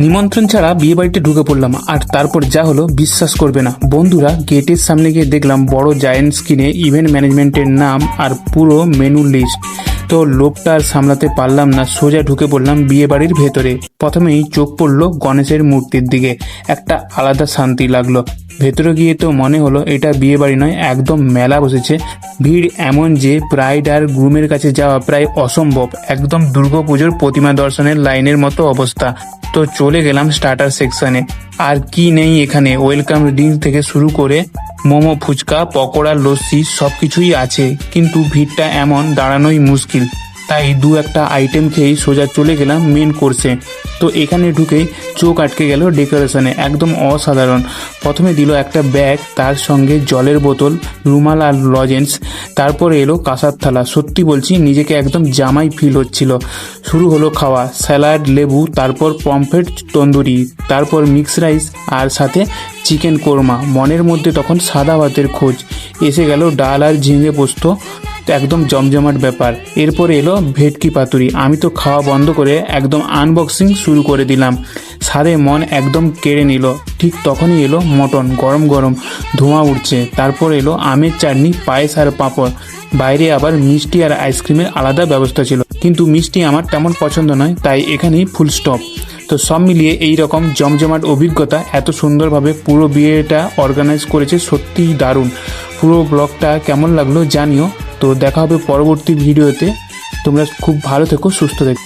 নিমন্ত্রণ ছাড়া বিয়ে বাড়িতে ঢুকে পড়লাম, আর তারপর যা হলো বিশ্বাস করবে না বন্ধুরা। গেটের সামনে গিয়ে দেখলাম বড় জায়ান্ট স্ক্রিনে ইভেন্ট ম্যানেজমেন্টের নাম আর পুরো মেনু লিস্ট। তো লোভটা আর সামলাতে পারলাম না, সোজা ঢুকে পড়লাম বিয়ে বাড়ির ভেতরে। প্রথমেই চোখ পড়লো গণেশের মূর্তির দিকে, একটা আলাদা শান্তি লাগলো। ভেতরে গিয়ে তো মনে হলো এটা বিয়ে বাড়ি নয়, একদম মেলা বসেছে। ভিড় এমন যে ব্রাইড আর গ্রুমের কাছে যাওয়া প্রায় অসম্ভব, একদম দুর্গাপুজোর প্রতিমা দর্শনের লাইনের মতো অবস্থা। তো চলে গেলাম স্টার্টার সেকশনে। আর কি নেই এখানে, ওয়েলকাম ড্রিঙ্ক থেকে শুরু করে মোমো, ফুচকা, পকোড়া, লস্যি সব কিছুই আছে। কিন্তু ভিড়টা এমন দাঁড়ানোই মুশকিল, তাই দু একটা আইটেম খেয়েই সোজা চলে গেলাম মেন কোর্সে। তো এখানে ঢুকেই চোখ আটকে গেল ডেকোরেশনে, একদম অসাধারণ। প্রথমে দিল একটা ব্যাগ, তার সঙ্গে জলের বোতল, রুমাল আর লজেন্স। তারপরে এলো কাঁসার থালা। সত্যি বলছি নিজেকে একদম জামাই ফিল হচ্ছিল। শুরু হলো খাওয়া, স্যালাড, লেবু, তারপর পমফ্রেট তন্দুরি, তারপর মিক্স রাইস আর সাথে চিকেন কোরমা। মনের মধ্যে তখন সাদা ভাতের খোঁজ। এসে গেল ডাল আর ঝিঙে পোস্ত, একদম জমজমাট ব্যাপার। এরপরে এলো ভেটকি পাতুরি। আমি তো খাওয়া বন্ধ করে একদম আনবক্সিং শুরু করে দিলাম। স্বাদে মন একদম কেড়ে নিল। ঠিক তখনই এলো মটন, গরম গরম, ধোঁয়া উঠছে। তারপর এলো আমের চাটনি, পায়েস আর পাঁপড়। বাইরে আবার মিষ্টি আর আইসক্রিমের আলাদা ব্যবস্থা ছিল, কিন্তু মিষ্টি আমার তেমন পছন্দ নয়, তাই এখানেই ফুল স্টপ। তো সব মিলিয়ে এই রকম জমজমাট অভিজ্ঞতা, এত সুন্দরভাবে পুরো বিয়েটা অর্গানাইজ করেছে, সত্যিই দারুণ। পুরো ব্লগটা কেমন লাগলো জানিও। তো দেখা হবে পরবর্তী ভিডিওতে। তোমরা খুব ভালো থেকো, সুস্থ থেকো।